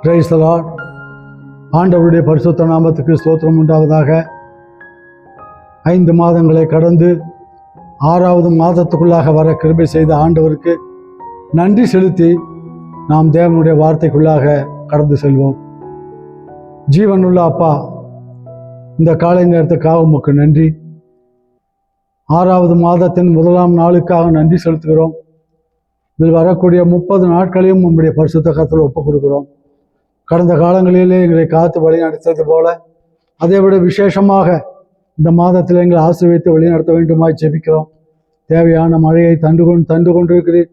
Price the Lord. ஆண்டவருடைய பரிசுத்த நாமத்துக்கு ஸ்தோத்திரம் உண்டாவதாக. 5 மாதங்களை கடந்து 6வது மாதத்துக்குள்ளாக வர கிருபை செய்த ஆண்டவருக்கு நன்றி செலுத்தி நாம் தேவனுடைய வார்த்தைக்குள்ளாக கடந்து செல்வோம். ஜீவனுள்ள அப்பா, இந்த காலை நேரத்துக்காக உமக்கு நன்றி. 6வது மாதத்தின் 1ஆம் நாளுக்காக நன்றி செலுத்துகிறோம். இதில் வரக்கூடிய 30 நாட்களையும் உங்களுடைய பரிசுத்த கரத்தில் ஒப்புக் கொடுக்கிறோம். கடந்த காலங்களிலே எங்களை காத்து வழி நடத்தது போல அதை விட விசேஷமாக இந்த மாதத்தில் எங்களை ஆசீர்வதித்து வழி நடத்த வேண்டுமாய் ஜெபிக்கிறோம். தேவையான மழையை தந்து கொண்டிருக்கிறீர்.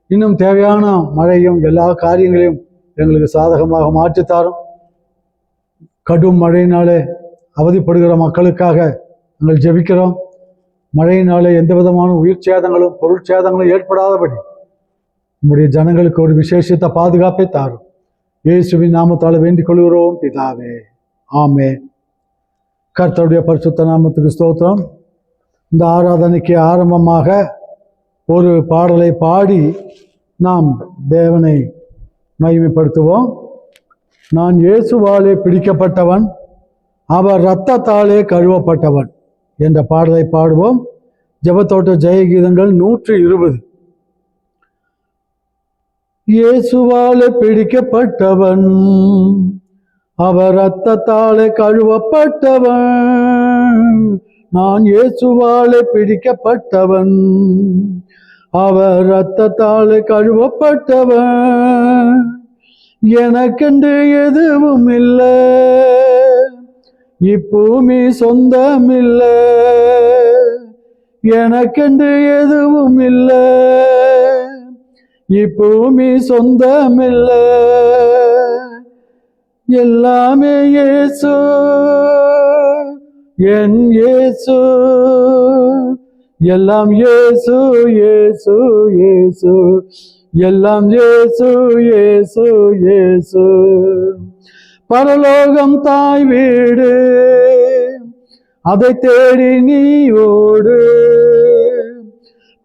இன்னும் தேவையான மழையும் எல்லா காரியங்களையும் எங்களுக்கு சாதகமாக மாற்றித்தாரும். கடும் மழையினாலே அவதிப்படுகிற மக்களுக்காக நாங்கள் ஜெபிக்கிறோம். மழையினாலே எந்த விதமான உயிர் சேதங்களும் பொருட்சேதங்களும் ஏற்படாதபடி நம்முடைய ஜனங்களுக்கு ஒரு விசேஷித்த பாதுகாப்பை தாரும். இயேசுவின் நாமத்தால் வேண்டிக் கொள்கிறோம் பிதாவே, ஆமென். கர்த்தருடைய பரிசுத்த நாமத்துக்கு ஸ்தோத்திரம். இந்த ஆராதனைக்கு ஆரம்பமாக ஒரு பாடலை பாடி நாம் தேவனை மகிமைப்படுத்துவோம். நான் இயேசுவாலே பிடிக்கப்பட்டவன், அவர் இரத்தத்தாலே கழுவப்பட்டவன் என்ற பாடலை பாடுவோம். ஜெபத்தோட்ட ஜெயகீதங்கள் 120. இயேசுவாலே பிடிக்கப்பட்டவன், அவர் இரத்தத்தாலே கழுவப்பட்டவன். நான் இயேசுவாலே பிடிக்கப்பட்டவன், அவர் இரத்தத்தாலே கழுவப்பட்டவன். எனக்கென்று எதுவும் இல்லை, இப்பூமி சொந்தமில்லை. எனக்கென்று எதுவும் இல்லை, இப்பூமி சொந்தமில்ல. எல்லாமே இயேசு, என் இயேசு. எல்லாம் இயேசு, இயேசு, இயேசு. எல்லாம் இயேசு, இயேசு, இயேசு. பரலோகம் தாய் வீடு, அதை தேடி நீ ஓடு.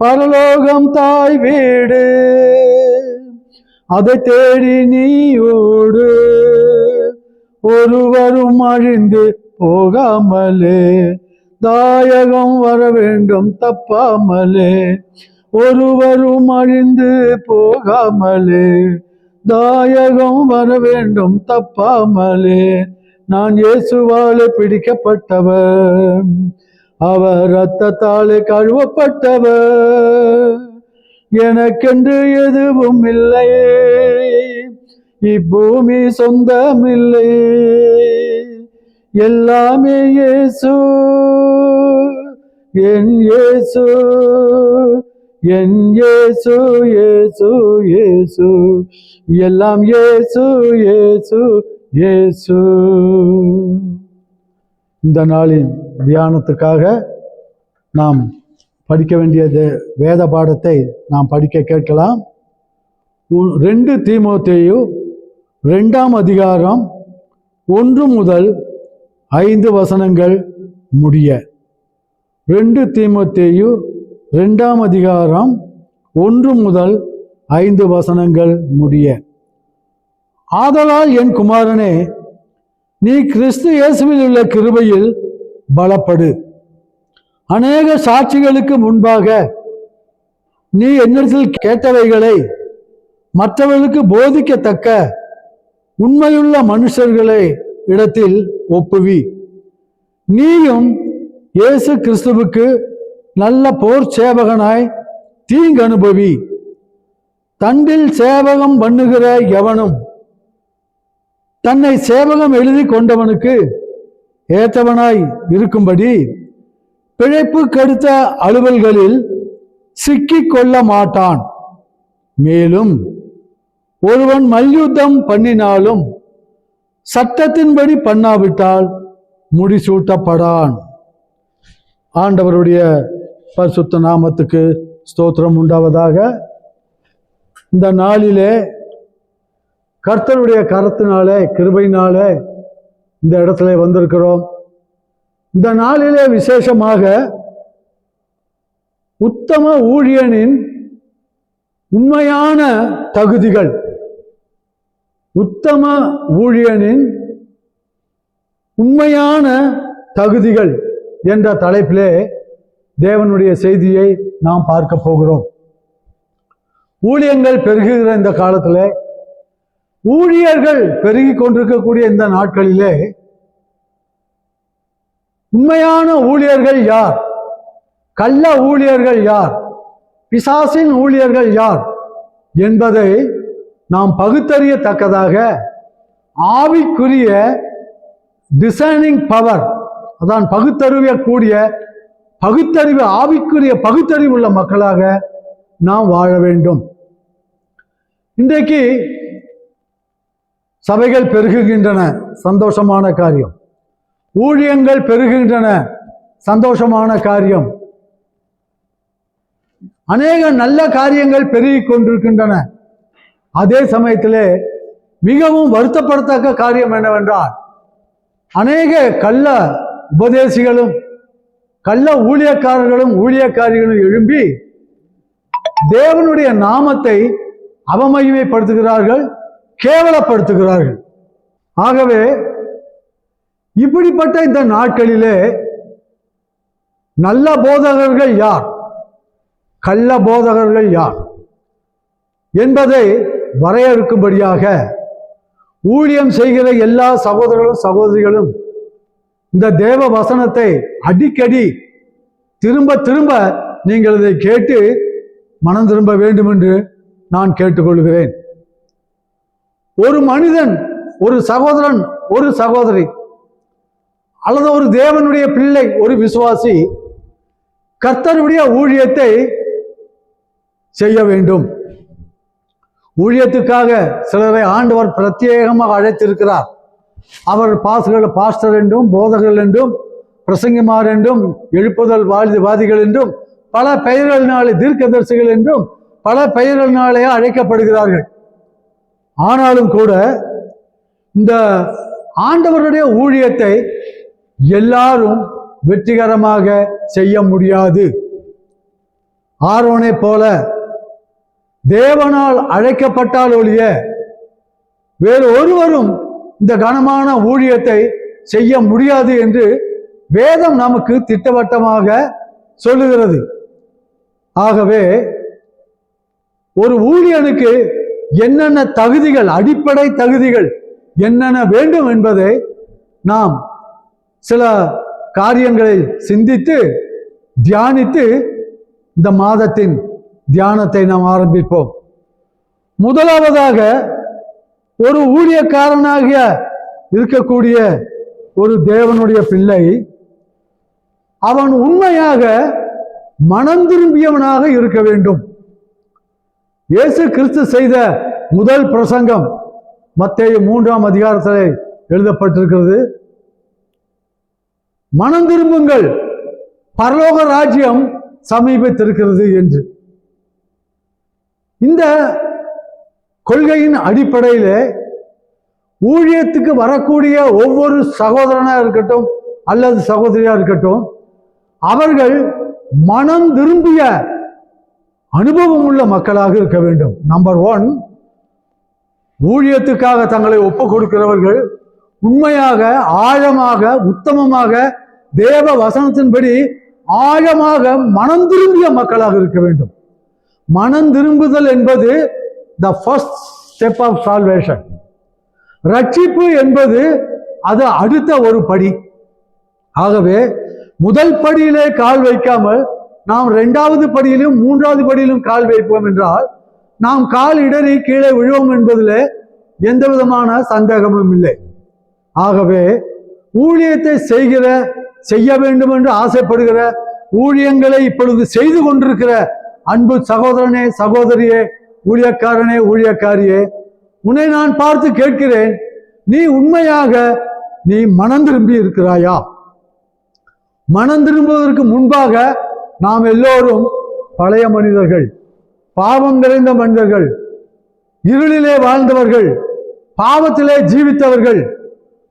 பரலோகம் தாய் வீடு, அதை தேடி நீ ஓடு. ஒருவரும் அழிந்து போகாமலே தாயகம் வர வேண்டும் தப்பாமலே. ஒருவரும் அழிந்து போகாமலே தாயகம் வர வேண்டும் தப்பாமலே. நான் இயேசுவாலே பிடிக்கப்பட்டவன், அவர் இரத்தத்தாலே கழுவப்பட்டவர். எனக்கென்று எதுவும் இல்லை, இப்பூமி சொந்தமில்லை. எல்லாமே இயேசு, என் இயேசு. என் இயேசு, இயேசு, இயேசு. எல்லாம் இயேசு, இயேசு, இயேசு. இந்த நாளின் தியானத்துக்காக நாம் படிக்க வேண்டிய வேத பாடத்தை நாம் படிக்க கேட்கலாம். 2 தீமோத்தேயு 2ஆம் அதிகாரம் 1 முதல் 5 வசனங்கள் முடிய. 2 தீமோத்தேயு 2ஆம் அதிகாரம் 1 முதல் 5 வசனங்கள் முடிய. ஆதலால் என் குமாரனே, நீ கிறிஸ்து இயேசுவில் உள்ள கிருபையில் பலப்படு. அநேக சாட்சிகளுக்கு முன்பாக நீ என்னிடத்தில் கேட்டவைகளை மற்றவர்களுக்கு போதிக்கத்தக்க உண்மையுள்ள மனுஷர்களை இடத்தில் ஒப்புவி. நீயும் இயேசு கிறிஸ்துவுக்கு நல்ல போர் சேவகனாய் தீங்கு அனுபவி. தண்டில் சேவகம் பண்ணுகிற எவனும் தன்னை சேவகம் எழுதி கொண்டவனுக்கு ஏற்றவனாய் இருக்கும்படி பிழைப்பு கெடுத்த அலுவல்களில் சிக்கிக் கொள்ள மாட்டான். மேலும் ஒருவன் மல்யுத்தம் பண்ணினாலும் சட்டத்தின்படி பண்ணாவிட்டால் முடிசூட்டப்படான். ஆண்டவருடைய பரிசுத்த நாமத்துக்கு ஸ்தோத்திரம் உண்டாவதாக. இந்த நாளிலே கர்த்தருடைய கரத்தினாலே கிருபையினாலே இந்த இடத்துல வந்திருக்கிறோம். இந்த நாளிலே விசேஷமாக உத்தம ஊழியனின் உண்மையான தகுதிகள் உத்தம ஊழியனின் உண்மையான தகுதிகள் என்ற தலைப்பிலே தேவனுடைய செய்தியை நாம் பார்க்க போகிறோம். ஊழியங்கள் பெருகுகிற இந்த காலத்தில், ஊழியர்கள் பெருகி கொண்டிருக்கக்கூடிய இந்த நாட்களிலே உண்மையான ஊழியர்கள் யார், கள்ள ஊழியர்கள் யார், பிசாசின் ஊழியர்கள் யார் என்பதை நாம் பகுத்தறியத்தக்கதாக ஆவிக்குரிய டிசைனிங் பவர், அதான் பகுத்தறிவு ஆவிக்குரிய பகுத்தறிவு உள்ள மக்களாக நாம் வாழ வேண்டும். இன்றைக்கு சபைகள் பெருகுகின்றன, சந்தோஷமான காரியம். ஊழியங்கள் பெருகுகின்றன, சந்தோஷமான காரியம். அநேக நல்ல காரியங்கள் பெருகி கொண்டிருக்கின்றன. அதே சமயத்திலே மிகவும் வருத்தப்படத்தக்க காரியம் என்னவென்றால், அநேக கள்ள உபதேசிகளும் கள்ள ஊழியக்காரிகளும் எழும்பி தேவனுடைய நாமத்தை அவமகிமைப்படுத்துகிறார்கள், கேவலப்படுத்துகிறார்கள். ஆகவே இப்படிப்பட்ட இந்த நாட்களிலே நல்ல போதகர்கள் யார், கள்ள போதகர்கள் யார் என்பதை வரையறுக்கும்படியாக ஊழியம் செய்கிற எல்லா சகோதரர்களும் சகோதரிகளும் இந்த தேவ வசனத்தை அடிக்கடி திரும்ப திரும்ப நீங்கள் இதை கேட்டு மனம் திரும்ப வேண்டும் என்று நான் கேட்டுக்கொள்கிறேன். ஒரு மனிதன், ஒரு சகோதரன், ஒரு சகோதரி அல்லது ஒரு தேவனுடைய பிள்ளை, ஒரு விசுவாசி கர்த்தருடைய ஊழியத்தை செய்ய வேண்டும். ஊழியத்துக்காக சிலரை ஆண்டவர் பிரத்யேகமாக அழைத்திருக்கிறார். அவர் பாஸ்டர் என்றும், போதகர்கள் என்றும், பிரசங்கிமார் என்றும், எழுப்புதல் வாதிகள் என்றும், பல பெயர்களினாலே, தீர்க்கதரிசிகள் என்றும் பல பெயர்களினாலே அழைக்கப்படுகிறார்கள். ஆனாலும் கூட இந்த ஆண்டவருடைய ஊழியத்தை எல்லாரும் வெற்றிகரமாக செய்ய முடியாது. ஆரோனை போல தேவனால் அழைக்கப்பட்டால் ஒழிய வேறு ஒருவரும் இந்த கனமான ஊழியத்தை செய்ய முடியாது என்று வேதம் நமக்கு திட்டவட்டமாக சொல்லுகிறது. ஆகவே ஒரு ஊழியனுக்கு என்னென்ன தகுதிகள், அடிப்படை தகுதிகள் என்னென்ன வேண்டும் என்பதை நாம் சில காரியங்களை சிந்தித்து தியானித்து இந்த மாதத்தின் தியானத்தை நாம் ஆரம்பிப்போம். முதலாவதாக, ஒரு ஊழியக்காரனாக இருக்கக்கூடிய ஒரு தேவனுடைய பிள்ளை அவன் உண்மையாக மனம் திரும்பியவனாக இருக்க வேண்டும். இயேசு கிறிஸ்து செய்த முதல் பிரசங்கம் மத்தேயு 3ஆம் அதிகாரத்தில் எழுதப்பட்டிருக்கிறது. மனம் திரும்புங்கள், பரலோக ராஜ்யம் சமீபித்திருக்கிறது என்று. இந்த கொள்கையின் அடிப்படையிலே ஊழியத்துக்கு வரக்கூடிய ஒவ்வொரு சகோதரனா இருக்கட்டும் அல்லது சகோதரியா இருக்கட்டும், அவர்கள் மனம் திரும்பிய அனுபவம் உள்ள மக்களாக இருக்க வேண்டும். நம்பர் 1, ஊழியத்துக்காக தங்களை ஒப்பு கொடுக்கிறவர்கள் உண்மையாக, ஆழமாக, உத்தமமாக தேவ வசனத்தின்படி ஆழமாக மனம் திரும்பிய மக்களாக இருக்க வேண்டும். மனம் திரும்புதல் என்பது the first step of salvation. ரட்சிப்பு என்பது அது அடுத்த ஒரு படி. ஆகவே முதல் படியிலே கால் வைக்காமல் நாம் 2வது படியிலும் 3வது படியிலும் கால் வைப்போம் என்றால் நாம் கால் இடறி கீழே விழுவோம் என்பதில் எந்த விதமான சந்தேகமும் இல்லை. ஆகவே ஊழியத்தை செய்ய வேண்டும் என்று ஆசைப்படுகிற, ஊழியங்களை இப்பொழுது செய்து கொண்டிருக்கிற அன்பு சகோதரனே, சகோதரியே, ஊழியக்காரனே, ஊழியக்காரியே, உன்னை நான் பார்த்து கேட்கிறேன், நீ உண்மையாக மனம் திரும்பி இருக்கிறாயா? மனம் திரும்புவதற்கு முன்பாக நாம் எல்லோரும் பழைய மனிதர்கள், பாவம் நிறைந்த மனிதர்கள், இருளிலே வாழ்ந்தவர்கள், பாவத்திலே ஜீவித்தவர்கள்.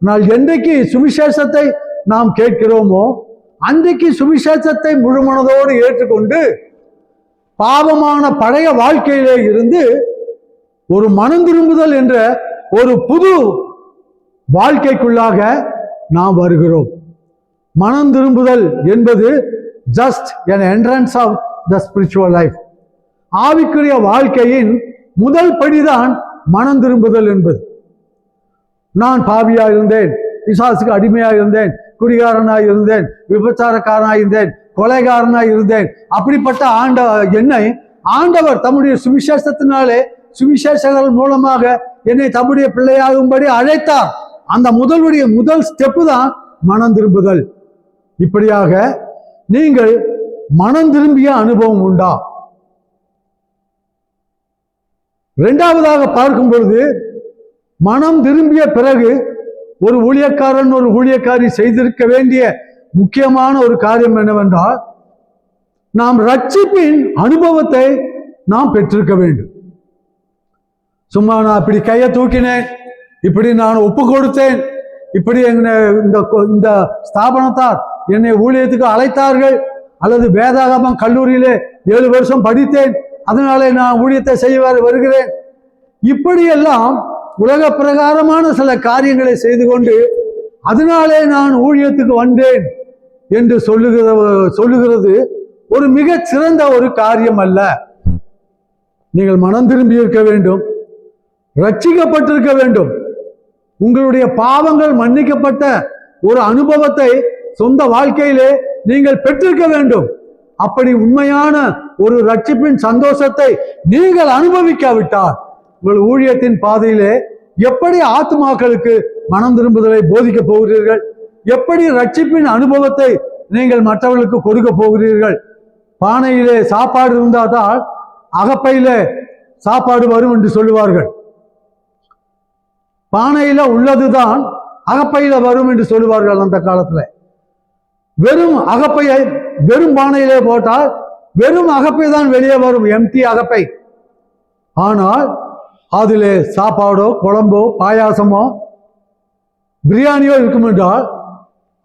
ஆனால் என்றைக்கு சுவிசேஷத்தை நாம் கேட்கிறோமோ அன்றைக்கு சுவிசேஷத்தை முழுமனதோடு ஏற்றுக்கொண்டு பாவமான பழைய வாழ்க்கையிலே இருந்து ஒரு மனம் திரும்புதல் என்ற ஒரு புது வாழ்க்கைக்குள்ளாக நாம் வருகிறோம். மனம் திரும்புதல் என்பது just an entrance of the spiritual life. ஆவிக்குரிய வாழ்க்கையின் முதல் படிதான் மனம் திரும்புதல் என்பது. நான் பாவியா இருந்தேன், பிசாசுக்கு அடிமையா இருந்தேன், குடிகாரனாய் இருந்தேன், விபச்சாரக்காரனாய் இருந்தேன், கொலைகாரனாய் இருந்தேன். அப்படிப்பட்ட என்னை ஆண்டவர் தம்முடைய சுவிசேஷத்தினாலே, சுவிசேஷங்கள் மூலமாக என்னை தம்முடைய பிள்ளையாகும்படி அழைத்தார். அந்த முதல் ஸ்டெப்பு தான் மனம் திரும்புதல். இப்படியாக நீங்கள் மனம் திரும்பிய அனுபவம் உண்டா? இரண்டாவதாக பார்க்கும் பொழுது, மனம் திரும்பிய பிறகு ஒரு ஊழியக்காரன் ஒரு ஊழியக்காரி செய்திருக்க வேண்டிய முக்கியமான ஒரு காரியம் என்னவென்றால், நாம் ரட்சிப்பின் அனுபவத்தை நாம் பெற்றிருக்க வேண்டும். சும்மா நான் இப்படி கையை தூக்கினேன், இப்படி நான் ஒப்பு கொடுத்தேன், இப்படி இந்த ஸ்தாபனத்தார் என்னை ஊழியத்துக்கு அழைத்தார்கள், அல்லது வேதாகமம் கல்லூரியிலே 7 வருஷம் படித்தேன், அதனாலே நான் ஊழியத்தை செய்ய வருகிறேன், இப்படியெல்லாம் உலக பிரகாரமான சில காரியங்களை செய்து கொண்டு அதனாலே நான் ஊழியத்துக்கு வந்தேன் என்று சொல்லுகிறது ஒரு மிக சிறந்த ஒரு காரியம் அல்ல. நீங்கள் மனம் திரும்பி இருக்க வேண்டும், ரட்சிக்கப்பட்டிருக்க வேண்டும், உங்களுடைய பாவங்கள் மன்னிக்கப்பட்ட ஒரு அனுபவத்தை சொந்த வாழ்க்கையிலே நீங்கள் பெற்றிருக்க வேண்டும். அப்படி உண்மையான ஒரு ரட்சிப்பின் சந்தோஷத்தை நீங்கள் அனுபவிக்காவிட்டால் உங்கள் ஊழியத்தின் பாதையிலே எப்படி ஆத்துமாக்களுக்கு மனம் திரும்புதலை போதிக்க போகிறீர்கள்? எப்படி ரட்சிப்பின் அனுபவத்தை நீங்கள் மற்றவர்களுக்கு கொடுக்க போகிறீர்கள்? பானையிலே சாப்பாடு இருந்தால்தான் அகப்பையிலே சாப்பாடு வரும் என்று சொல்லுவார்கள். பானையில உள்ளதுதான் அகப்பையில வரும் என்று சொல்லுவார்கள் அந்த காலத்துல. வெறும் அகப்பையை வெறும் பானையிலே போட்டால் வெறும் அகப்பை தான் வெளியே வரும், எம்டி அகப்பை. ஆனால் அதிலே சாப்பாடோ குழம்போ பாயாசமோ பிரியாணியோ இருக்கும் என்றால்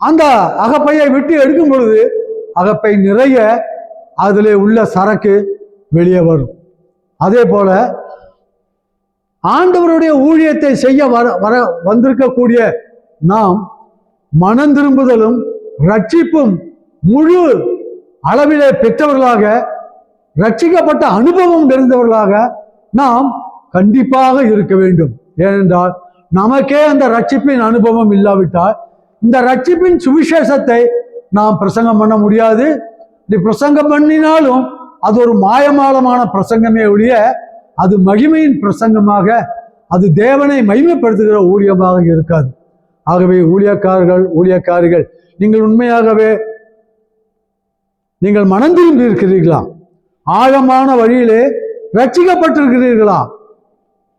அந்த அகப்பையை விட்டு எடுக்கும் பொழுது அகப்பை நிறைய அதிலே உள்ள சரக்கு வெளியே வரும். அதே போல ஆண்டவருடைய ஊழியத்தை செய்ய வந்திருக்கக்கூடிய நாம் மனம் திரும்புதலும் ரட்சிப்பும் முழு அளவிலே பெற்றவர்களாக, ரட்சிக்கப்பட்ட அனுபவம் நிறைந்தவர்களாக நாம் கண்டிப்பாக இருக்க வேண்டும். ஏனென்றால் நமக்கே அந்த ரட்சிப்பின் அனுபவம் இல்லாவிட்டால் இந்த ரட்சிப்பின் சுவிசேஷத்தை நாம் பிரசங்கம் பண்ண முடியாது. இப்படி பிரசங்கம் பண்ணினாலும் அது ஒரு மாயமாலமான பிரசங்கமே ஒழிய அது மகிமையின் பிரசங்கமாக, அது தேவனை மகிமைப்படுத்துகிற ஊழியமாக இருக்காது. ஆகவே ஊழியக்காரிகள் நீங்கள் உண்மையாகவே நீங்கள் மனம் திரும்பி இருக்கிறீர்களா? ஆழமான வழியிலே ரட்சிக்கப்பட்டிருக்கிறீர்களா?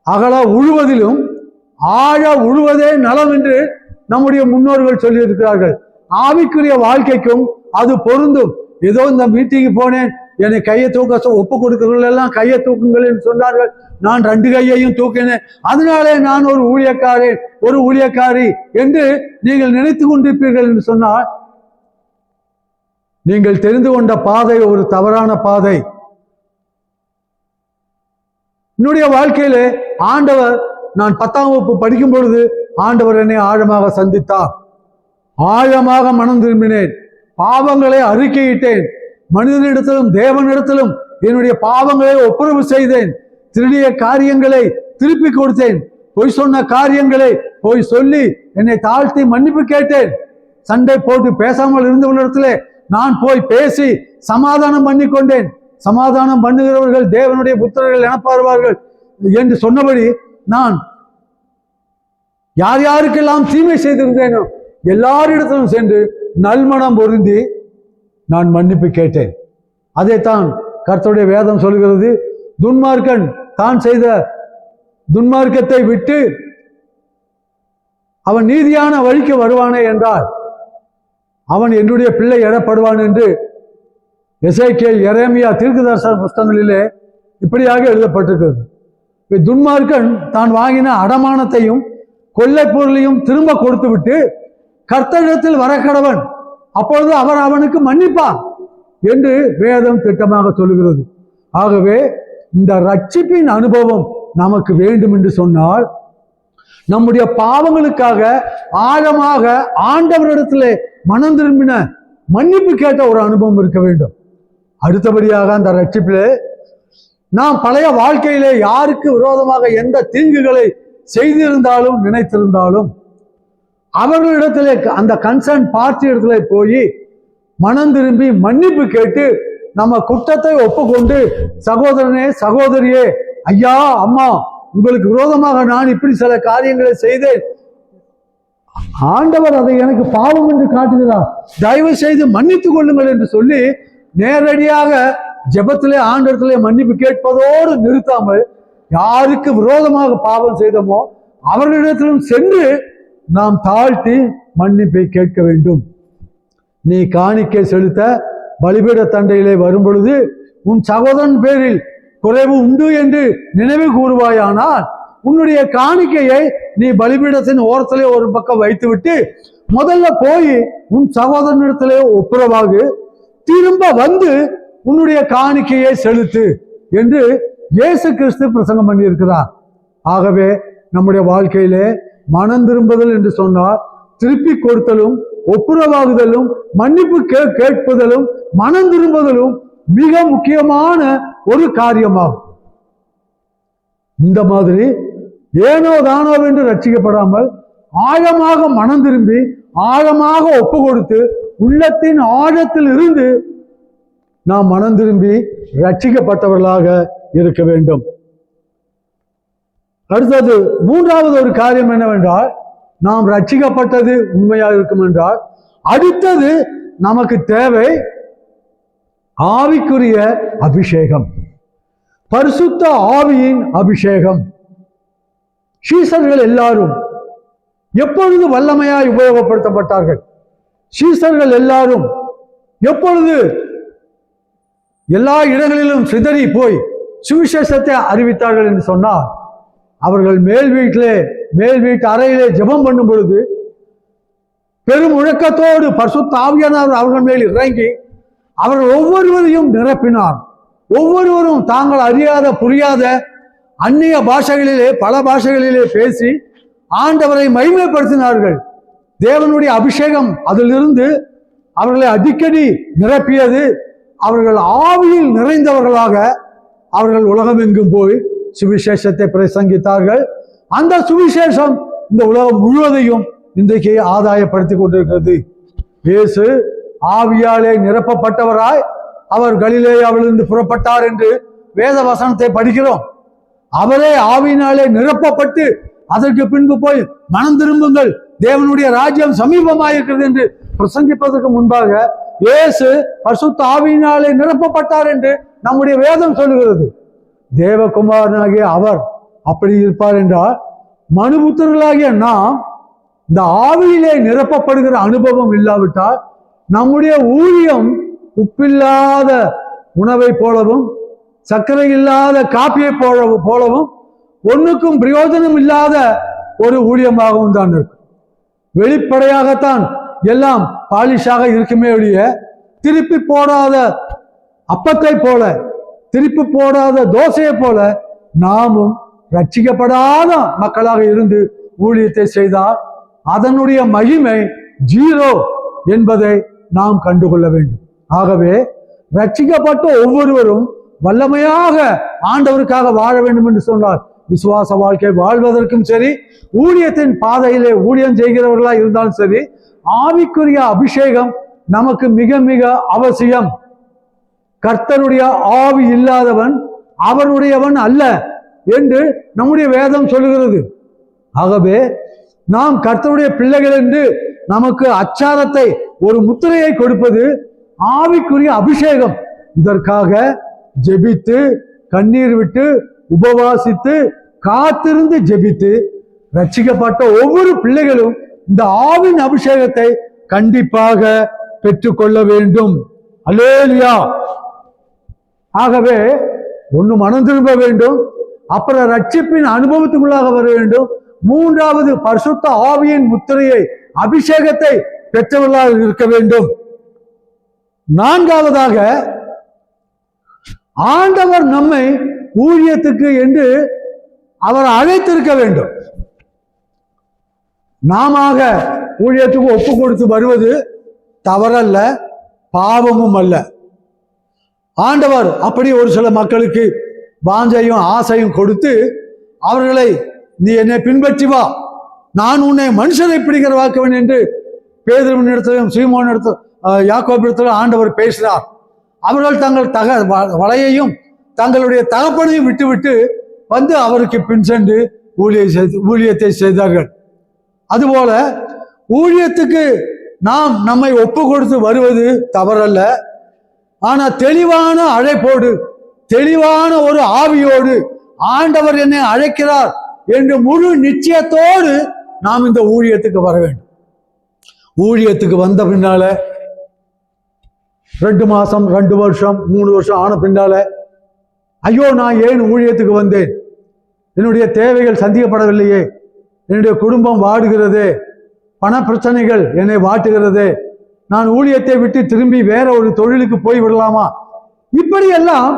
அகல உழுவதிலும் ஆழ உழுவதே நலம் என்று நம்முடைய முன்னோர்கள் சொல்லியிருக்கிறார்கள். ஆவிக்குரிய வாழ்க்கைக்கும் அது பொருந்தும். ஏதோ இந்த மீட்டிங்கு போனேன், என்னை கையை தூக்க ஒப்பு கொடுக்கிறவர்கள் எல்லாம் கையை தூக்குங்கள் என்று சொன்னார்கள், நான் 2 கையையும் தூக்கினேன், அதனாலே நான் ஒரு ஊழியக்காரன் ஒரு ஊழியக்காரி என்று நீங்கள் நினைத்து கொண்டிருப்பீர்கள் என்று சொன்னால் நீங்கள் தெரிந்து கொண்ட பாதை ஒரு தவறான பாதை. என்னுடைய வாழ்க்கையிலே ஆண்டவர், நான் 10ஆம் வகுப்பு படிக்கும் பொழுது ஆண்டவர் என்னை ஆழமாக சந்தித்தார். ஆழமாக மனம் திரும்பினேன், பாவங்களை அறிக்கையிட்டேன், மனிதனிடத்திலும் தேவனிடத்திலும் என்னுடைய பாவங்களை ஒப்புரவு செய்தேன், திருடிய காரியங்களை திருப்பி கொடுத்தேன், பொய் சொன்ன காரியங்களை பொய் சொல்லி என்னை தாழ்த்தி மன்னிப்பு கேட்டேன். சண்டை போட்டு பேசாமல் இருந்தவர்களிடத்திலே நான் போய் பேசி சமாதானம் பண்ணி கொண்டேன். சமாதானம் பண்ணுகிறவர்கள் தேவனுடைய புத்திரர்கள் எனப்படுவார்கள் என்று சொன்னபடி நான் யார் யாருக்கெல்லாம் தீமை செய்திருந்தேனோ எல்லாரிடத்திலும் சென்று நல்மனம் பொருந்தி நான் மன்னிப்பு கேட்டேன். அதைத்தான் கர்த்தருடைய வேதம் சொல்கிறது. துன்மார்க்கன் தான் செய்த துன்மார்க்கத்தை விட்டு அவன் நீதியான வழிக்கு வருவானே என்றால் அவன் என்னுடைய பிள்ளை எனப்படுவான் என்று எசேக்கியேல், எரேமியா தீர்க்கதரிசன புஸ்தகங்களிலே இப்படியாக எழுதப்பட்டிருக்கிறது. துன்மார்க்கன் தான் வாங்கின அடமானத்தையும் கொள்ளை பொருளையும் திரும்ப கொடுத்து விட்டு கர்த்தரிடத்தில் வரக்கடவன், அப்பொழுது அவர் அவனுக்கு மன்னிப்பார் என்று வேதம் திட்டமாக சொல்லுகிறது. ஆகவே இந்த ரட்சிப்பின் அனுபவம் நமக்கு வேண்டும் என்று சொன்னால் நம்முடைய பாவங்களுக்காக ஆழமாக ஆண்டவரிடத்திலே மனம் திரும்பின மன்னிப்பு கேட்ட ஒரு அனுபவம் இருக்க வேண்டும். அடுத்தபடியாக அந்த ரட்சிப்பிலே நாம் பழைய வாழ்க்கையிலே யாருக்கு விரோதமாக எந்த தீங்குகளை செய்திருந்தாலும் நினைத்திருந்தாலும் அவர்களிடத்திலே அந்த கன்சர்ன் பார்ட்டி இடத்துல போய் மனம் திரும்பி மன்னிப்பு கேட்டு நம்ம குற்றத்தை ஒப்புக்கொண்டு, சகோதரனே சகோதரியே, ஐயா அம்மா, உங்களுக்கு விரோதமாக நான் இப்படி சில காரியங்களை செய்தேன், ஆண்டவர் அதை எனக்கு பாவம் என்று காட்டுகிறார், தயவு செய்து மன்னித்துக் கொள்ளுங்கள் என்று சொல்லி நேரடியாக ஜெபத்திலே ஆண்டவரிடத்திலே மன்னிப்பு கேட்பதோடு நிறுத்தாமல், யாருக்கு விரோதமாக பாவம் செய்தோமோ அவர்களிடத்திலும் சென்று நாம் தாழ்த்தி மன்னிப்பை கேட்க வேண்டும். நீ காணிக்கை செலுத்த பலிபீட தண்டையிலே வரும் பொழுது உன் சகோதரன் பேரில் குறைவு உண்டு என்று நினைவு கூறுவாயானால் உன்னுடைய காணிக்கையை நீ பலிபீடத்தின் ஓரத்திலே ஒரு பக்கம் வைத்துவிட்டு முதல்ல போய் உன் சகோதரனிடத்திலே ஒப்புரவாகு, திரும்ப வந்து உன்னுடைய காணிக்கையை செலுத்து என்று இயேசு கிறிஸ்து பிரசங்கம் பண்ணி இருக்கிறார். ஆகவே நம்முடைய வாழ்க்கையிலே மனம் திரும்புதல் என்று சொன்னால் திருப்பி கொடுத்தலும் ஒப்புரவாகுதலும் மன்னிப்பு கேட்பதலும் மனம் திரும்புதலும் மிக முக்கியமான ஒரு காரியமாகும். இந்த மாதிரி ஏனோ தானோ என்று ரட்சிக்கப்படாமல் ஆழமாக மனம் திரும்பி ஆழமாக ஒப்பு கொடுத்து உள்ளத்தின் ஆழத்தில் இருந்து நாம் மனம் திரும்பி ரட்சிக்கப்பட்டவர்களாக இருக்க வேண்டும். அடுத்தது மூன்றாவது ஒரு காரியம் என்னவென்றால், நாம் ரட்சிக்கப்பட்டது உண்மையாக இருக்கும் என்றால் அடுத்தது நமக்கு தேவை ஆவிக்குரிய அபிஷேகம், பரிசுத்த ஆவியின் அபிஷேகம். சீசர்கள் எல்லாரும் எப்பொழுது வல்லமையாய் உபயோகப்படுத்தப்பட்டார்கள்? சீசர்கள் எல்லாரும் எப்பொழுது எல்லா இடங்களிலும் சிதறி போய் சுவிசேஷத்தை அறிவித்தார்கள் என்று சொன்னால், அவர்கள் மேல் வீட்டு அறையிலே ஜெபம் பண்ணும் பொழுது பெரும் முழக்கத்தோடு பரிசுத்த ஆவியானவர் அவர்கள் மேல் இறங்கி அவர்கள் ஒவ்வொருவரையும் நிரப்பினார். ஒவ்வொருவரும் தாங்கள் அறியாத புரியாத அந்நிய பாஷைகளிலே பல பாஷைகளிலே பேசி ஆண்டவரை மகிமைப்படுத்தினார்கள். தேவனுடைய அபிஷேகம் அதிலிருந்து அவர்களை அடிக்கடி நிரப்பியது. அவர்கள் ஆவியில் நிறைந்தவர்களாக அவர்கள் உலகமெங்கும் போய் சுவிசேஷத்தை பிரசங்கித்தார்கள். அந்த சுவிசேஷம் இந்த உலகம் முழுவதையும் இன்றைக்கு ஆதாயப்படுத்தி கொண்டிருக்கிறது. இயேசு ஆவியாலே நிரப்பப்பட்டவராய் அவர் கலிலேயாவிலிருந்து புறப்பட்டார் என்று வேத வசனத்தை படிக்கிறோம். அவரே ஆவியினாலே நிரப்பப்பட்டு அதற்கு பின்பு போய் மனம் திரும்புங்கள், தேவனுடைய ராஜ்யம் சமீபமாயிருக்கிறது என்று பிரசங்கிப்பதற்கு முன்பாக இயேசு பரிசுத்த ஆவியினாலே நிரப்பப்பட்டார் என்று நம்முடைய வேதம் சொல்லுகிறது. தேவகுமாரனாகிய அவர் அப்படி இருப்பார் என்றால், மனுபுத்திரர்களாகிய நாம் இந்த ஆவியிலே நிரப்பப்படுகிற அனுபவம் இல்லாவிட்டால் நம்முடைய ஊழியம் உப்பில்லாத உணவை போலவும் சர்க்கரை இல்லாத காப்பியை போலவும் ஒன்றுக்கும் பிரயோஜனம் இல்லாத ஒரு ஊழியமாகவும் தான் இருக்கும். வெளிப்படையாகத்தான் எல்லாம் பாலிஷாக இருக்குமே ஒழிய திருப்பி போடாத அப்பத்தை போல, திருப்பி போடாத தோசையை போல நாமும் ரட்சிக்கப்படாத மக்களாக இருந்து ஊழியத்தை செய்தால் அதனுடைய மகிமை ஜீரோ என்பதை நாம் கண்டுகொள்ள வேண்டும். ஆகவே ரட்சிக்கப்பட்ட ஒவ்வொருவரும் வல்லமையாக ஆண்டவருக்காக வாழ வேண்டும் என்று சொன்னார். விசுவாச வாழ்க்கை வாழ்வதற்கும் சரி, ஊழியத்தின் பாதையிலே ஊழியம் செய்கிறவர்களாக இருந்தாலும் சரி, ஆவிக்குரிய அபிஷேகம் நமக்கு மிக மிக அவசியம். கர்த்தருடைய ஆவி இல்லாதவன் அவருடையவன் அல்ல என்று நம்முடைய வேதம் சொல்லுகிறது. ஆகவே நாம் கர்த்தருடைய பிள்ளைகள் என்று நமக்கு அச்சாரத்தை, ஒரு முத்திரையை கொடுப்பது ஆவிக்குரிய அபிஷேகம். இதற்காக ஜெபித்து கண்ணீர் விட்டு உபவாசித்து காத்திருந்து ஜெபித்து ரட்சிக்கப்பட்ட ஒவ்வொரு பிள்ளைகளும் இந்த ஆவின் அபிஷேகத்தை கண்டிப்பாக பெற்றுக்கொள்ள வேண்டும். அல்லேலூயா. ஆகவே ஒன்று மனம் திரும்ப வேண்டும், அப்புறம் ரட்சிப்பின் அனுபவத்துக்குள்ளாக வர வேண்டும். மூன்றாவது பரிசுத்த ஆவியின் முத்திரையை, அபிஷேகத்தை பெற்றவர்களாக இருக்க வேண்டும். நான்காவதாக ஆண்டவர் நம்மை ஊழியத்துக்கு என்று அவர் அழைத்திருக்க வேண்டும். நாம ஊழியத்துக்கு ஒப்பு கொடுத்து வருவது தவறல்ல, பாவமும் அல்ல. ஆண்டவர் அப்படி ஒரு சில மக்களுக்கு வாஞ்சையும் ஆசையும் கொடுத்து அவர்களை நீ என்னை பின்பற்றி வா, நான் உன்னை மனுஷனை பிடிக்கிறவாக்குவேன் என்று பேதுருவினிடத்திலும் சீமோனிடத்திலும் யாக்கோபிடத்திலும் ஆண்டவர் பேசினார். அவர்கள் தங்கள் வலையையும் தங்களுடைய தகப்பனையும் விட்டுவிட்டு வந்து அவருக்கு பின் சென்று ஊழியத்தை செய்தார்கள். அதுபோல ஊழியத்துக்கு நாம் நம்மை ஒப்பு கொடுத்து வருவது தவறல்ல. ஆனா தெளிவான அழைப்போடு, தெளிவான ஒரு ஆவியோடு ஆண்டவர் என்னை அழைக்கிறார் என்று முழு நிச்சயத்தோடு நாம் இந்த ஊழியத்துக்கு வர வேண்டும். ஊழியத்துக்கு வந்த பின்னால 2 மாசம் 2 வருஷம் 3 வருஷம் ஆன பின்னால ஐயோ நான் ஏன் ஊழியத்துக்கு வந்தேன், என்னுடைய தேவைகள் சந்திக்கப்படவில்லையே, என்னுடைய குடும்பம் வாடுகிறதே, பண பிரச்சனைகள் என்னை வாட்டுகிறதே, நான் ஊழியத்தை விட்டு திரும்பி வேற ஒரு தொழிலுக்கு போய் விடலாமா, இப்படியெல்லாம்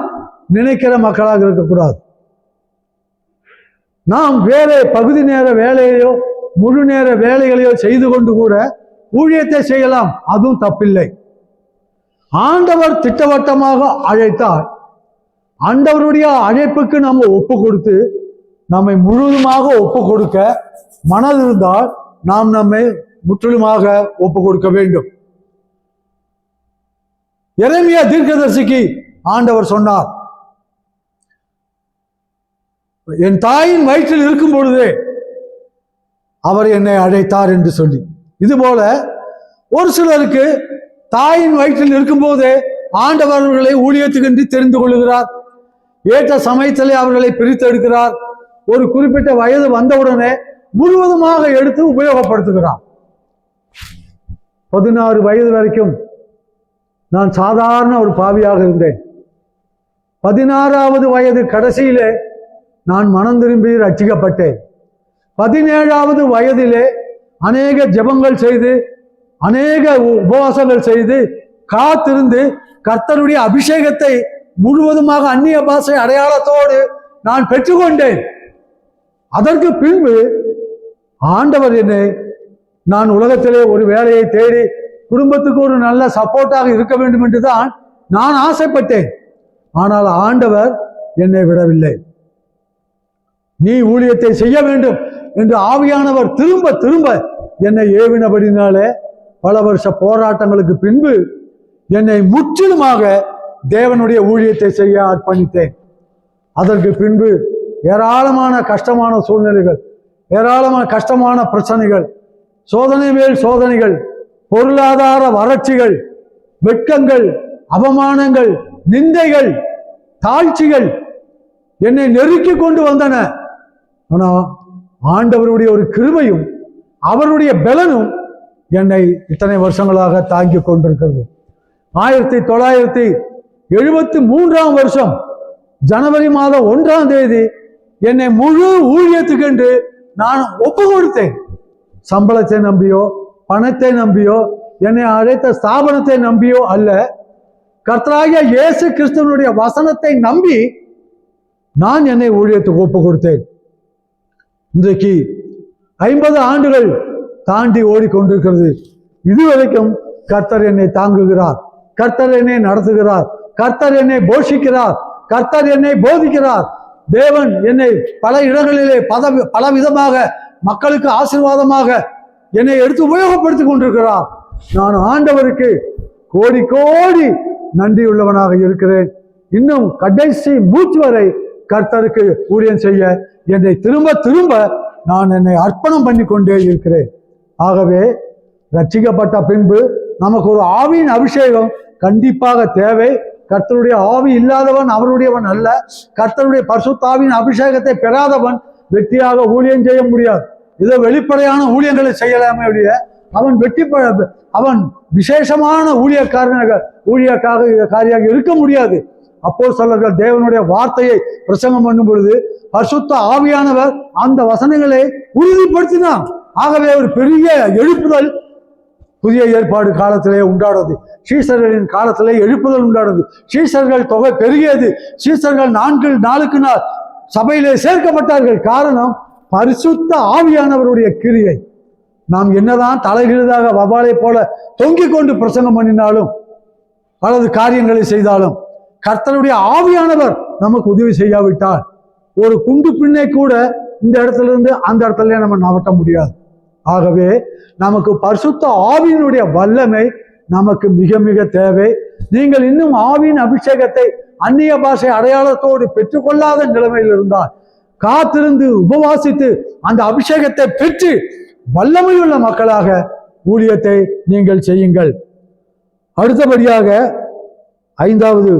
நினைக்கிற மக்களாக இருக்கக்கூடாது. நாம் வேற பகுதி நேர வேலையோ முழு நேர வேலைகளையோ செய்து கொண்டு கூட ஊழியத்தை செய்யலாம், அதுவும் தப்பில்லை. ஆண்டவர் திட்டவட்டமாக அழைத்தால் ஆண்டவருடைய அழைப்புக்கு நம்ம ஒப்பு கொடுத்து நம்மை முழுவதுமாக ஒப்பு கொடுக்க மனது இருந்தால் நாம் நம்மை முற்றிலுமாக ஒப்பு கொடுக்க வேண்டும். எரேமியா தீர்க்கதரிசிக்கு ஆண்டவர் சொன்னார், என் தாயின் வயிற்றில் இருக்கும் பொழுதே அவர் என்னை அழைத்தார் என்று சொல்லி. இதுபோல ஒரு சிலருக்கு தாயின் வயிற்றில் இருக்கும் போதே ஆண்டவர் அவர்களை ஊழியத்துக்கென்று தெரிந்து கொள்ளுகிறார். ஏற்ற சமயத்திலே அவர்களை பிரித்தெடுக்கிறார். ஒரு குறிப்பிட்ட வயது வந்தவுடனே முழுவதுமாக எடுத்து உபயோகப்படுத்துகிறார். 16 வயது வரைக்கும் நான் சாதாரண ஒரு பாவியாக இருந்தேன். 16வது வயது கடைசியிலே நான் மனம் திரும்பி ரட்சிக்கப்பட்டேன். 17வது வயதிலே அநேக ஜெபங்கள் செய்து அநேக உபவாசங்கள் செய்து காத்திருந்து கர்த்தருடைய அபிஷேகத்தை முழுவதுமாக அந்நிய பாஷை அடையாளத்தோடு நான் பெற்றுக்கொண்டேன். அதற்கு பின்பு ஆண்டவர் என்னை, நான் உலகத்திலே ஒரு வேலையை தேடி குடும்பத்துக்கு ஒரு நல்ல சப்போர்ட்டாக இருக்க வேண்டும் என்று தான் நான் ஆசைப்பட்டேன். ஆனால் ஆண்டவர் என்னை விடவில்லை. நீ ஊழியத்தை செய்ய வேண்டும் என்று ஆவியானவர் திரும்ப திரும்ப என்னை ஏவினபடினாலே பல வருஷ போராட்டங்களுக்கு பின்பு என்னை முற்றிலுமாக தேவனுடைய ஊழியத்தை செய்ய அர்ப்பணித்தேன். அதற்கு பின்பு ஏராளமான கஷ்டமான சூழ்நிலைகள், ஏராளமான கஷ்டமான பிரச்சனைகள், சோதனை மேல் சோதனைகள், பொருளாதார வறட்சிகள், வெட்கங்கள், அவமானங்கள், நிந்தைகள், தாழ்ச்சிகள் என்னை நெருக்கி கொண்டு வந்தன. ஆனா ஆண்டவருடைய ஒரு கிருபையும் அவருடைய பலனும் என்னை இத்தனை வருஷங்களாக தாங்கி கொண்டிருக்கிறது. 1973 வருஷம் ஜனவரி மாதம் 1ஆம் தேதி என்னை முழு ஊழியத்துக்கென்று நான் ஒப்பு கொடுத்தேன். சம்பளத்தை நம்பியோ பணத்தை நம்பியோ என்னை அழைத்த ஸ்தாபனத்தை நம்பியோ அல்ல, கர்த்தராகிய இயேசு கிறிஸ்துவனுடைய வசனத்தை நம்பி நான் என்னை ஊழியத்துக்கு ஒப்பு கொடுத்தேன். இன்றைக்கு 50 ஆண்டுகள் தாண்டி ஓடிக்கொண்டிருக்கிறது. இதுவரைக்கும் கர்த்தர் என்னை தாங்குகிறார், கர்த்தர் என்னை நடத்துகிறார், கர்த்தர் என்னை போஷிக்கிறார், கர்த்தர் என்னை போதிக்கிறார். தேவன் என்னை பல இடங்களிலே பல விதமாக மக்களுக்கு ஆசீர்வாதமாக என்னை எடுத்து உபயோகப்படுத்திக் கொண்டிருக்கிறார். நான் ஆண்டவருக்கு கோடி கோடி நன்றியுள்ளவனாக இருக்கிறேன். இன்னும் கடைசி மூச்சு வரை கர்த்தருக்கு ஊழியம் செய்ய என்னை திரும்ப திரும்ப நான் என்னை அர்ப்பணம் பண்ணி கொண்டே இருக்கிறேன். ஆகவே ரட்சிக்கப்பட்ட பின்பு நமக்கு ஒரு ஆவியின் அபிஷேகம் கண்டிப்பாக தேவை. கர்த்தருடைய ஆவி இல்லாதவன் அவருடையவன் அல்ல. கர்த்தருடைய பரிசுத்தாவின் அபிஷேகத்தை பெறாதவன் வெற்றியாக ஊழியம் செய்ய முடியாது. இதோ வெளிப்படையான ஊழியங்களை செய்யலாமே ஒழிய அவன் விசேஷமான ஊழியக்காரியாக இருக்க முடியாது. அப்போஸ்தலர்கள் தேவனுடைய வார்த்தையை பிரசங்கம் பண்ணும் பொழுது பரிசுத்த ஆவியானவர் அந்த வசனங்களை உறுதிப்படுத்தினார். ஆகவே ஒரு பெரிய எழுப்புதல் புதிய ஏற்பாடு காலத்திலே உண்டானது. சீசர்களின் காலத்திலே எழுப்புதல் உண்டானது. சீசர்கள் தொகை பெருகியது. சீசர்கள் நாளுக்கு நாள் சபையிலே சேர்க்கப்பட்டார்கள். காரணம் பரிசுத்த ஆவியானவருடைய கிரியை. நாம் என்னதான் தலைகீழாக வபாலை போல தொங்கிக் கொண்டு பிரசங்கம் பண்ணினாலும் அல்லது காரியங்களை செய்தாலும் கர்த்தருடைய ஆவியானவர் நமக்கு உதவி செய்யாவிட்டால் ஒரு குண்டு பின்னை கூட இந்த இடத்துல இருந்து அந்த இடத்துல நம்ம நவட்ட முடியாது. ஆகவே நமக்கு பரிசுத்த ஆவியினுடைய வல்லமை நமக்கு மிக மிக தேவை. நீங்கள் இன்னும் ஆவியின் அபிஷேகத்தை அந்நிய பாஷை அடையாளத்தோடு பெற்றுக்கொள்ளாத நிலைமையில் இருந்தால் காத்திருந்து உபவாசித்து அந்த அபிஷேகத்தை பெற்று வல்லமையுள்ள மக்களாக ஊழியத்தை நீங்கள் செய்யுங்கள். அடுத்தபடியாக ஐந்தாவது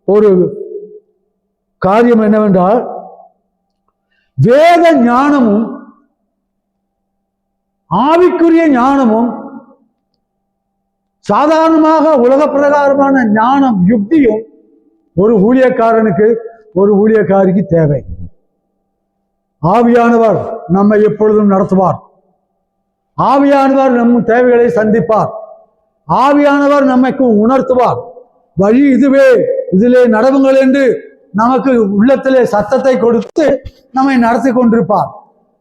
ஒரு காரியம் என்னவென்றால், வேத ஞானமும் ஆவிக்குரிய ஞானமும் சாதாரணமாக உலக பிரகாரமான ஞானம் யுக்தியும் ஒரு ஊழியக்காரனுக்கு ஒரு ஊழியக்காரிக்கு தேவை. ஆவியானவர் நம்மை எப்பொழுதும் நடத்துவார். ஆவியானவர் நம் தேவைகளை சந்திப்பார். ஆவியானவர் நமக்கு உணர்த்துவார். வழி இதுவே, இதிலே நடவுங்கள் என்று நமக்கு உள்ளத்திலே சத்தத்தை கொடுத்து நம்மை நடத்தி கொண்டிருப்பார்.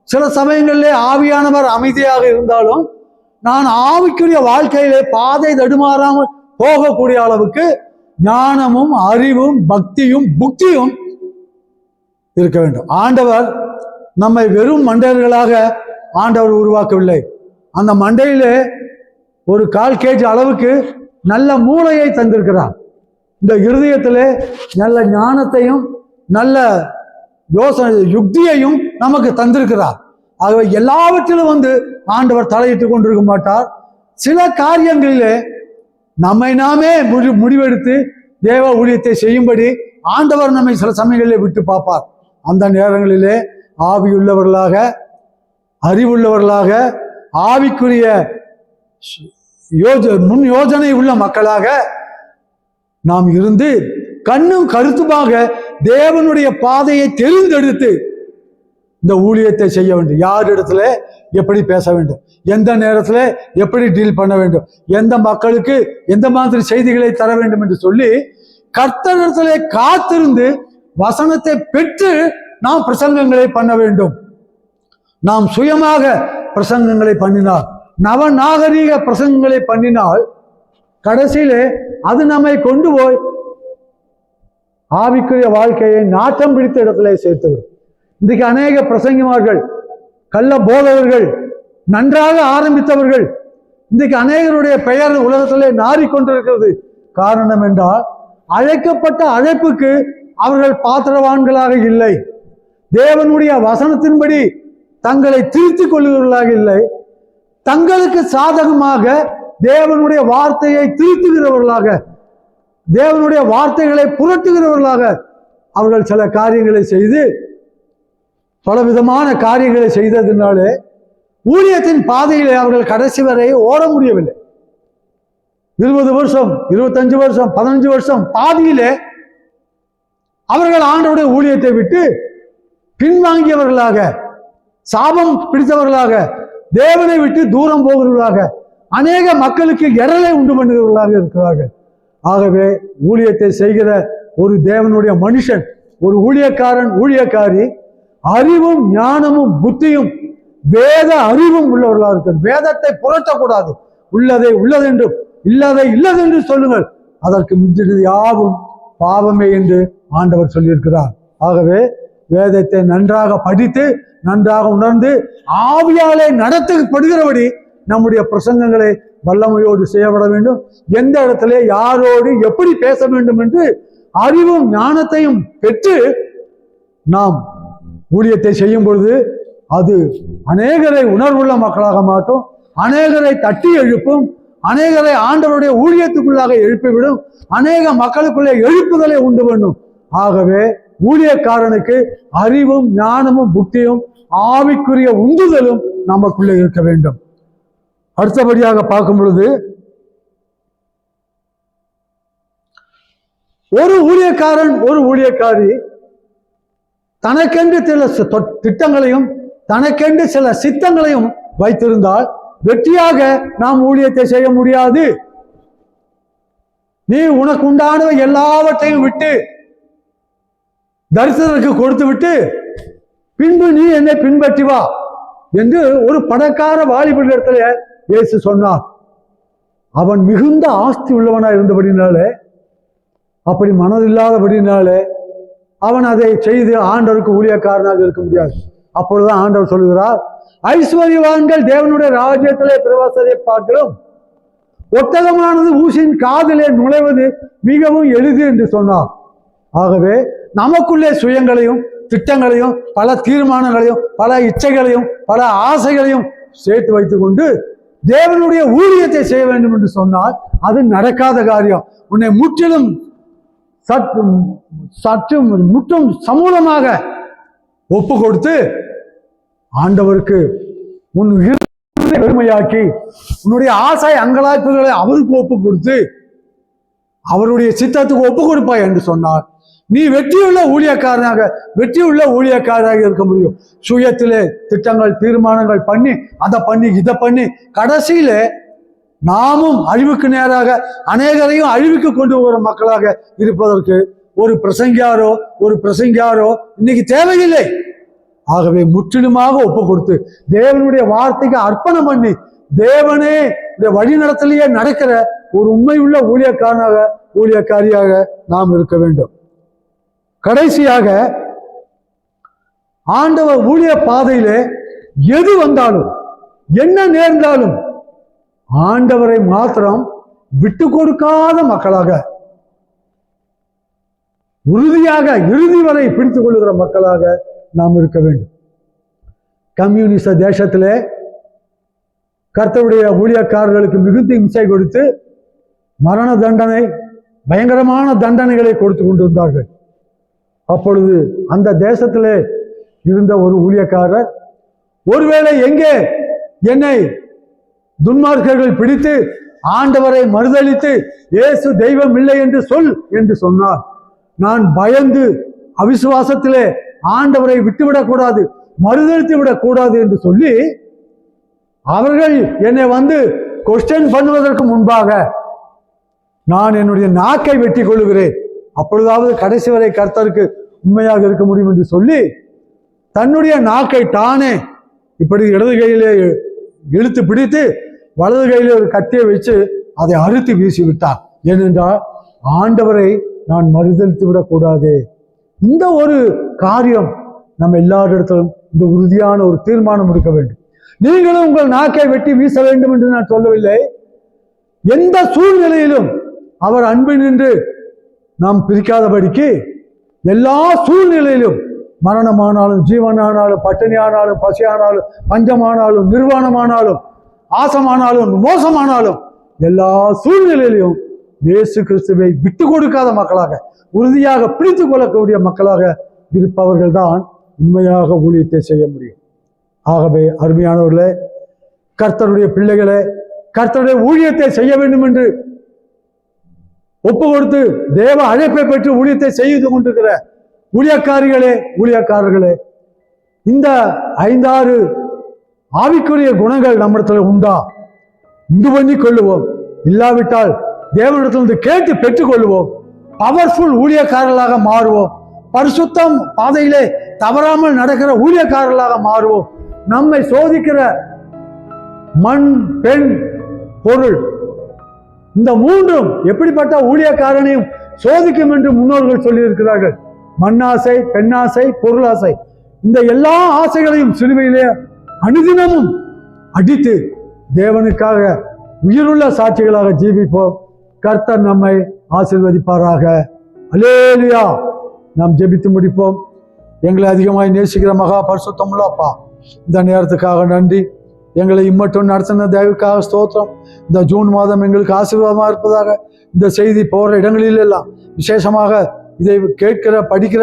சில சமயங்களிலே ஆவியானவர் அமைதியாக இருந்தாலும் நான் ஆவிக்குரிய வாழ்க்கையிலே பாதை தடுமாறாமல் போகக்கூடிய அளவுக்கு ஞானமும் அறிவும் பக்தியும் புக்தியும் இருக்க வேண்டும். ஆண்டவர் நம்மை வெறும் மண்டையர்களாக ஆண்டவர் உருவாக்கவில்லை. அந்த மண்டையிலே ஒரு 1/4 kg அளவுக்கு நல்ல மூளையை தந்திருக்கிறார். இந்த இருதயத்திலே நல்ல ஞானத்தையும் நல்ல யோசனை யுக்தியையும் நமக்கு தந்திருக்கிறார். ஆகவே எல்லாவற்றிலும் ஆண்டவர் தலையிட்டு கொண்டிருக்க மாட்டார். சில காரியங்களிலே நம்மை நாமே முடிவெடுத்து தேவ ஊழியத்தை செய்யும்படி ஆண்டவர் நம்மை சில சமயங்களிலே விட்டு பார்ப்பார். அந்த நேரங்களிலே ஆவியுள்ளவர்களாக அறிவுள்ளவர்களாக ஆவிக்குரிய முன் யோஜனை உள்ள மக்களாக நாம் இருந்து கண்ணும் கருத்துமாக தேவனுடைய பாதையை தெரிந்தெடுத்து இந்த ஊழியத்தை செய்ய வேண்டும். யார் இடத்துல எப்படி பேச வேண்டும், எந்த நேரத்தில் எப்படி டீல் பண்ண வேண்டும், எந்த மக்களுக்கு எந்த மாதிரி செய்திகளை தர வேண்டும் என்று சொல்லி கர்த்தரிடத்திலே காத்திருந்து வசனத்தை பெற்று நாம் பிரசங்கங்களை பண்ண வேண்டும். நாம் சுயமாக பிரசங்கங்களை பண்ணினால், நவநாகரீக பிரசங்கங்களை பண்ணினால் கடைசியிலே அது நம்மை கொண்டு போய் ஆவிக்குரிய வாழ்க்கையை நாட்டம் பிடித்த இடத்துல சேர்த்துவிடும். இன்றைக்கு அநேக பிரசங்கிமார்கள், கள்ள போதகர்கள், நன்றாக ஆரம்பித்தவர்கள் இன்றைக்கு அநேகருடைய பெயர் உலகத்திலே நாறிக்கொண்டிருக்கிறது. காரணம் என்றால் அழைக்கப்பட்ட அழைப்புக்கு அவர்கள் பாத்திரவான்களாக இல்லை. தேவனுடைய வசனத்தின்படி தங்களை திருத்திக் கொள்ளுகிறவர்களாக இல்லை. தங்களுக்கு சாதகமாக தேவனுடைய வார்த்தையை திருத்துகிறவர்களாக, தேவனுடைய வார்த்தைகளை புரட்டுகிறவர்களாக அவர்கள் சில காரியங்களை செய்து பலவிதமான காரியங்களை செய்ததினாலே ஊழியத்தின் பாதையிலே அவர்கள் கடைசி வரை ஓட முடியவில்லை. 20 வருஷம் 25 வருஷம் 15 வருஷம் பாதியிலே அவர்கள் ஆண்டவருடைய ஊழியத்தை விட்டு பின்வாங்கியவர்களாக, சாபம் பிடித்தவர்களாக, தேவனை விட்டு தூரம் போகிறவர்களாக, அநேக மக்களுக்கு இடரை உண்டு பண்ணுகிறவர்களாக இருக்கிறார்கள். ஆகவே ஊழியத்தை செய்கிற ஒரு தேவனுடைய மனுஷன், ஒரு ஊழியக்காரன், ஊழியக்காரி அறிவும் ஞானமும் புத்தியும் வேத அறிவும் உள்ளவர்களாக இருக்கிறது. வேதத்தை புரட்டக்கூடாது. உள்ளதை உள்ளதென்றும் இல்லாதை இல்லதென்று சொல்லுங்கள், அதற்கு மிஞ்சினது யாவும் பாவமே என்று ஆண்டவர் சொல்லியிருக்கிறார். ஆகவே வேதத்தை நன்றாக படித்து நன்றாக உணர்ந்து ஆவியாலே நடத்தப்படுகிறபடி நம்முடைய பிரசங்கங்களை வல்லமையோடு செய்யப்பட வேண்டும். எந்த இடத்துல யாரோடு எப்படி பேச வேண்டும் என்று அறிவும் ஞானத்தையும் பெற்று நாம் ஊழியத்தை செய்யும் பொழுது அது அநேகரை உணர்வுள்ள மக்களாக மாற்றும், அநேகரை தட்டி எழுப்பும், அநேகரை ஆண்டவருடைய ஊழியத்துக்குள்ளாக எழுப்பிவிடும், அநேக மக்களுக்குள்ளே எழுப்புதலை உண்டு பண்ணும். ஆகவே ஊழியக்காரனுக்கு அறிவும் ஞானமும் புத்தியும் ஆவிக்குரிய உந்துதலும் நமக்குள்ளே இருக்க வேண்டும். அடுத்தபடியாக பார்க்கும் பொழுது ஒரு ஊழியக்காரன், ஒரு ஊழியக்காரி தனக்கென்று சில திட்டங்களையும் தனக்கென்று சில சித்தங்களையும் வைத்திருந்தால் வெற்றியாக நாம் ஊழியத்தை செய்ய முடியாது. நீ உனக்கு உண்டான எல்லாவற்றையும் விட்டு தரிசனருக்கு கொடுத்து விட்டு பின்பு நீ என்னை பின்பற்றி வா என்று ஒரு பணக்கார வாலிபனிடத்துல இயேசு சொன்னார். அவன் மிகுந்த ஆஸ்தி உள்ளவனா இருந்தபடினாலே, அப்படி மனதில்லாதபடினாலே அவன் அதை செய்து ஆண்டவருக்கு ஊழியக்காரனாக இருக்க முடியாது. அப்பொழுதுதான் ஆண்டவர் சொல்லுகிறார், ஐஸ்வர்யவான்கள் தேவனுடைய ராஜ்யத்திலே பிரவேசத்தை பார்க்கிறோம், ஒட்டகமானது ஊசியின் காதிலே நுழைவது மிகவும் எளிது என்று சொன்னார். ஆகவே நமக்குள்ளே சுயங்களையும் திட்டங்களையும் பல தீர்மானங்களையும் பல இச்சைகளையும் பல ஆசைகளையும் சேர்த்து வைத்துக் கொண்டு தேவனுடைய ஊழியத்தை செய்ய வேண்டும் என்று சொன்னால் அது நடக்காத காரியம். உன்னை முற்றிலும் முற்றும் சமூலமாக ஒப்பு கொடுத்து ஆண்டவருக்கு உன் பெருமையாக்கி உன்னுடைய ஆசை அங்கலாய்ப்புகளை அவருக்கு ஒப்பு கொடுத்து அவருடைய சித்தத்துக்கு ஒப்பு கொடுப்பாய் என்று சொன்னார், நீ வெற்றியுள்ள ஊழியக்காரராக இருக்க முடியும். சுயத்திலே திட்டங்கள் தீர்மானங்கள் பண்ணி அதை பண்ணி இதை பண்ணி கடைசியில நாமும் அழிவுக்கு நேராக அநேகரையும் அழிவுக்கு கொண்டு போகிற மக்களாக இருப்பதற்கு ஒரு பிரசங்கியாரோ இன்னைக்கு தேவையில்லை. ஆகவே முற்றிலுமாக ஒப்பு கொடுத்து தேவனுடைய வார்த்தைக்கு அர்ப்பணம் பண்ணி தேவனே வழி நடத்தலையே நடக்கிற ஒரு உண்மையுள்ள ஊழியக்காரியாக நாம் இருக்க வேண்டும். கடைசியாக ஆண்டவர் ஊழிய பாதையிலே எது வந்தாலும் என்ன நேர்ந்தாலும் ஆண்டவரை மாத்திரம் விட்டு கொடுக்காத மக்களாக, உறுதியாக இறுதி வரை பிடித்துக் கொள்ளுகிற மக்களாக நாம் இருக்க வேண்டும். கம்யூனிச தேசத்திலே கர்த்தருடைய ஊழியக்காரர்களுக்கு மிகுந்த இம்சை கொடுத்து மரண தண்டனை பயங்கரமான தண்டனைகளை கொடுத்து கொண்டிருந்தார்கள். அப்பொழுது அந்த தேசத்திலே இருந்த ஒரு ஊழியக்காரர், ஒருவேளை எங்கே என்னை துன்மார்க்கர்கள் பிடித்து ஆண்டவரை மறுதலித்து இயேசு தெய்வம் இல்லை என்று சொல் என்று சொன்னார், நான் பயந்து அவிசுவாசத்திலே ஆண்டவரை விட்டுவிடக்கூடாது மறுதலித்து விடக்கூடாது என்று சொல்லி அவர்கள் என்னை வந்து கொஸ்டின் பண்ணுவதற்கு முன்பாக நான் என்னுடைய நாக்கை வெட்டி கொள்ளுகிறேன், அப்பொழுதாவது கடைசி வரை கர்த்தருக்கு உண்மையாக இருக்க முடியும் என்று சொல்லி தன்னுடைய நாக்கை தானே இப்படி இடது கையிலே இழுத்து பிடித்து வலது கையிலே ஒரு கத்தியை வச்சு அதை அறுத்து வீசி விட்டார். ஏனென்றால் ஆண்டவரை நான் மறுதலித்து விடக்கூடாது. இந்த ஒரு காரியம் நம்ம எல்லாரிடத்திலும் இந்த உறுதியான ஒரு தீர்மானம் எடுக்க வேண்டும். நீங்களும் உங்கள் நாக்கை வெட்டி வீச வேண்டும் என்று நான் சொல்லவில்லை. எந்த சூழ்நிலையிலும் அவர் அன்பு நின்று நாம் பிரிக்காதபடிக்கு எல்லா சூழ்நிலையிலும் மரணமானாலும் ஜீவனானாலும் பட்டினியானாலும் பசியானாலும் பஞ்சமானாலும் நிர்வாணமானாலும் ஆசமானாலும் மோசமானாலும் எல்லா சூழ்நிலையிலும் இயேசு கிறிஸ்துவை விட்டு கொடுக்காத மக்களாக உறுதியாக பிடித்துக் கொள்ளக்கூடிய மக்களாக இருப்பவர்கள் தான் உண்மையாக ஊழியத்தை செய்ய முடியும். ஆகவே அருமையானவர்களே, கர்த்தருடைய பிள்ளைகளே, கர்த்தருடைய ஊழியத்தை செய்ய வேண்டும் என்று ஒப்பு கொடுத்து தேவ அழைப்பை பெற்று ஊழியத்தை செய்து கொண்டிருக்கிற ஊழியக்காரர்களே, இந்த 5-6 ஆவிக்குரிய குணங்கள் நம்மிடத்தில் உண்டா? உண்டு பண்ணி கொள்ளுவோம். இல்லாவிட்டால் தேவனிடத்திலிருந்து கேட்டு பெற்றுக் கொள்வோம். பவர்ஃபுல் ஊழியக்காரர்களாக மாறுவோம். பரிசுத்தம் பாதையிலே தவறாமல் நடக்கிற ஊழியக்காரர்களாக மாறுவோம். நம்மை சோதிக்கிற மண், பெண், பொருள், இந்த மூன்றும் எப்படிப்பட்ட ஊழியக்காரனையும் சோதிக்கும் என்று முன்னோர்கள் சொல்லி இருக்கிறார்கள். மண்ணாசை, பெண்ணாசை, பொருளாசை, இந்த எல்லா ஆசைகளையும் சிலுவையிலே அனுதினமும் அடித்து தேவனுக்காக உயிருள்ள சாட்சிகளாக ஜீவிப்போம். கர்த்தர் நம்மை ஆசீர்வதிப்பாராக. அல்லேலூயா. நாம் ஜெபித்து முடிப்போம். எங்களை அதிகமாய் நேசிக்கிற மகா பரிசுத்தமுள்ள அப்பா, இந்த நேரத்துக்காக நன்றி. எங்களை இம்மட்டும் நடத்தின தயவுக்காக ஸ்தோத்திரம். இந்த ஜூன் மாதம் எங்களுக்கு ஆசீர்வாதமாக இருப்பதாக. இந்த செய்தி போகிற இடங்களில் எல்லாம் விசேஷமாக இதை கேட்கிற படிக்கிற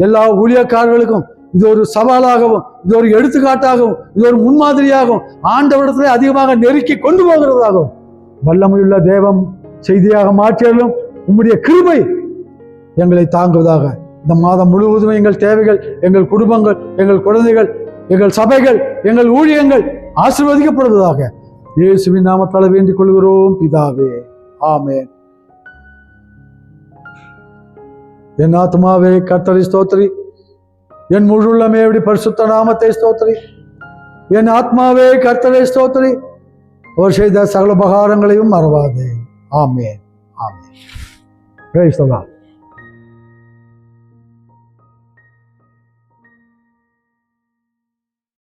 எல்லா ஊழியக்காரர்களுக்கும் இது ஒரு சவாலாகவும் இது ஒரு எடுத்துக்காட்டாகவும் இது ஒரு முன்மாதிரியாகவும் ஆண்டவரிடத்திலே அதிகமாக நெருக்கி கொண்டு போகிறதாகவும் வல்லமையுள்ள தேவம் செய்தியாக மாற்றியலும் உம்முடைய கிருபை எங்களை தாங்குவதாக. இந்த மாதம் முழுவதும் எங்கள் தேவைகள், எங்கள் குடும்பங்கள், எங்கள் குழந்தைகள், எங்கள் சபைகள், எங்கள் ஊழியங்கள் ஆசீர்வதிக்கப்படுவதாக இயேசுவின் நாமத்தால் வேண்டிக் கொள்கிறோம் பிதாவே. ஆமென். என் ஆத்மாவே கர்த்தரை ஸ்தோத்திரி, என் முழு உள்ளமே பரிசுத்த நாமத்தை ஸ்தோத்திரி. என் ஆத்மாவே கர்த்தரை ஸ்தோத்திரி, அவர் செய்த சகல உபகாரங்களையும் மறவாதே. Amen. Amen. Praise the Lord.